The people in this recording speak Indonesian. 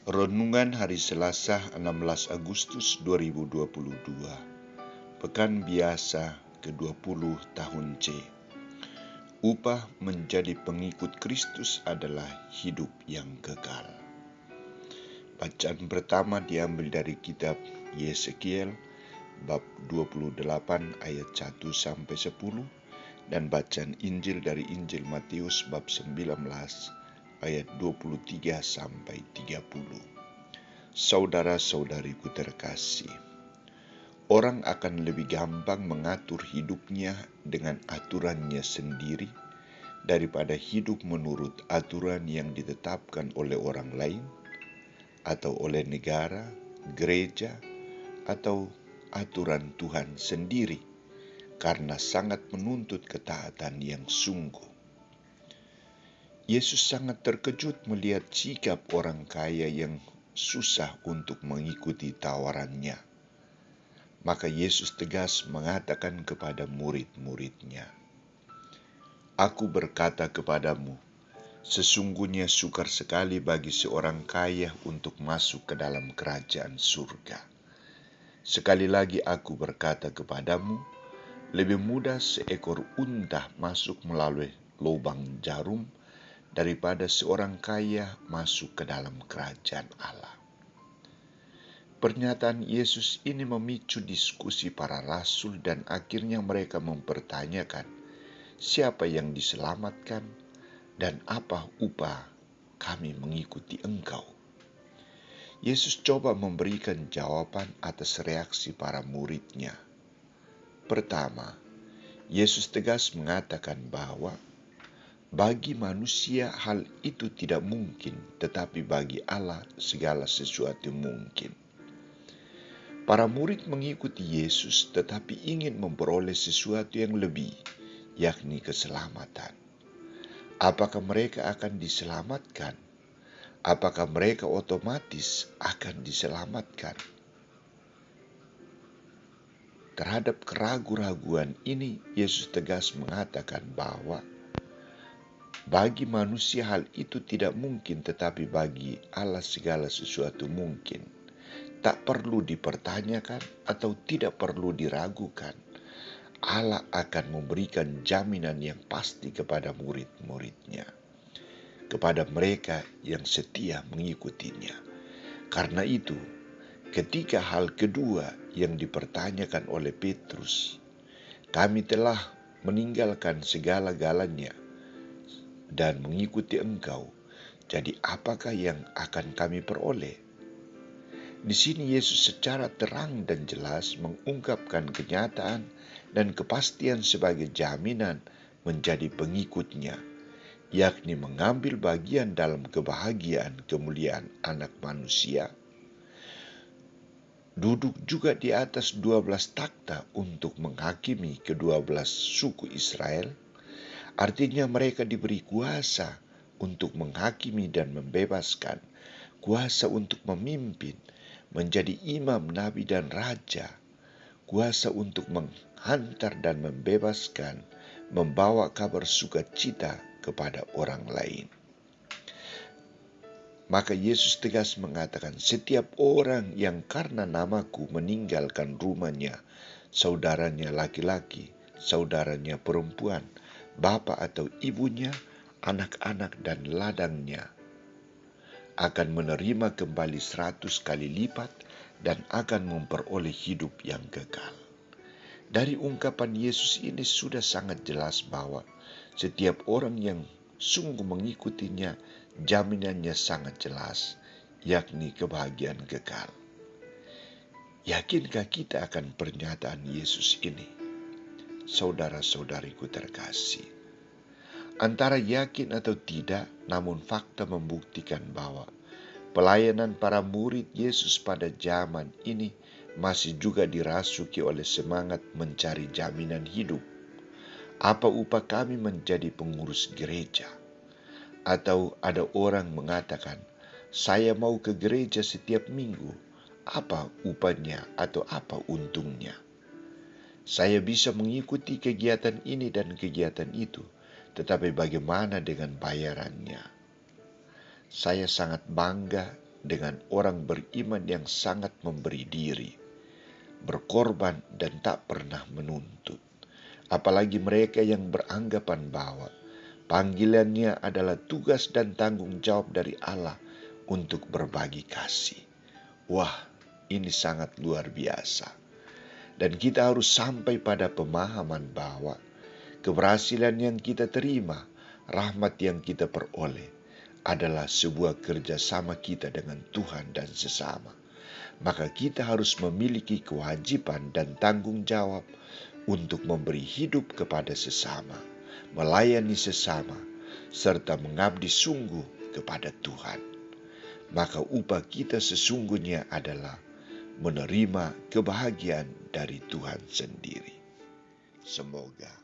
Renungan Hari Selasa 16 Agustus 2022, Pekan Biasa ke-20 tahun C. Upah menjadi pengikut Kristus adalah hidup yang kekal. Bacaan pertama diambil dari kitab Yeskiel bab 28 ayat 1-10 dan bacaan Injil dari Injil Matius bab 19 ayat 23-30. Saudara-saudariku terkasih, orang akan lebih gampang mengatur hidupnya dengan aturannya sendiri daripada hidup menurut aturan yang ditetapkan oleh orang lain atau oleh negara, gereja, atau aturan Tuhan sendiri, karena sangat menuntut ketaatan yang sungguh. Yesus sangat terkejut melihat sikap orang kaya yang susah untuk mengikuti tawarannya. Maka Yesus tegas mengatakan kepada murid-muridnya, "Aku berkata kepadamu, sesungguhnya sukar sekali bagi seorang kaya untuk masuk ke dalam kerajaan surga. Sekali lagi aku berkata kepadamu, lebih mudah seekor unta masuk melalui lubang jarum daripada seorang kaya masuk ke dalam kerajaan Allah." Pernyataan Yesus ini memicu diskusi para rasul dan akhirnya mereka mempertanyakan siapa yang diselamatkan dan apa upah kami mengikuti Engkau. Yesus coba memberikan jawaban atas reaksi para muridnya. Pertama, Yesus tegas mengatakan bahwa bagi manusia hal itu tidak mungkin, tetapi bagi Allah segala sesuatu mungkin. Para murid mengikuti Yesus tetapi ingin memperoleh sesuatu yang lebih, yakni keselamatan. Apakah mereka akan diselamatkan? Apakah mereka otomatis akan diselamatkan? Terhadap keraguan-raguan ini, Yesus tegas mengatakan bahwa bagi manusia hal itu tidak mungkin, tetapi bagi Allah segala sesuatu mungkin. Tak perlu dipertanyakan atau tidak perlu diragukan. Allah akan memberikan jaminan yang pasti kepada murid-muridnya, kepada mereka yang setia mengikutinya. Karena itu, ketika hal kedua yang dipertanyakan oleh Petrus, kami telah meninggalkan segala-galanya dan mengikuti Engkau, jadi apakah yang akan kami peroleh? Di sini Yesus secara terang dan jelas mengungkapkan kenyataan dan kepastian sebagai jaminan menjadi pengikutnya, yakni mengambil bagian dalam kebahagiaan kemuliaan anak manusia, duduk juga di atas 12 takhta untuk menghakimi ke-12 suku Israel. Artinya mereka diberi kuasa untuk menghakimi dan membebaskan, kuasa untuk memimpin, menjadi imam, nabi, dan raja, kuasa untuk menghantar dan membebaskan, membawa kabar sukacita kepada orang lain. Maka Yesus tegas mengatakan, setiap orang yang karena namaku meninggalkan rumahnya, saudaranya laki-laki, saudaranya perempuan, bapa atau ibunya, anak-anak dan ladangnya, akan menerima kembali 100 kali lipat dan akan memperoleh hidup yang kekal. Dari ungkapan Yesus ini sudah sangat jelas bahwa setiap orang yang sungguh mengikutinya, jaminannya sangat jelas, yakni kebahagiaan kekal. Yakinkah kita akan pernyataan Yesus ini? Saudara-saudariku terkasih, antara yakin atau tidak, namun fakta membuktikan bahwa pelayanan para murid Yesus pada zaman ini masih juga dirasuki oleh semangat mencari jaminan hidup. Apa upah kami menjadi pengurus gereja? Atau ada orang mengatakan, saya mau ke gereja setiap minggu. Apa upahnya atau apa untungnya? Saya bisa mengikuti kegiatan ini dan kegiatan itu, tetapi bagaimana dengan bayarannya? Saya sangat bangga dengan orang beriman yang sangat memberi diri, berkorban dan tak pernah menuntut. Apalagi mereka yang beranggapan bahwa panggilannya adalah tugas dan tanggung jawab dari Allah untuk berbagi kasih. Wah, ini sangat luar biasa. Dan kita harus sampai pada pemahaman bahwa keberhasilan yang kita terima, rahmat yang kita peroleh, adalah sebuah kerjasama kita dengan Tuhan dan sesama. Maka kita harus memiliki kewajiban dan tanggung jawab untuk memberi hidup kepada sesama, melayani sesama, serta mengabdi sungguh kepada Tuhan. Maka upah kita sesungguhnya adalah menerima kebahagiaan dari Tuhan sendiri. Semoga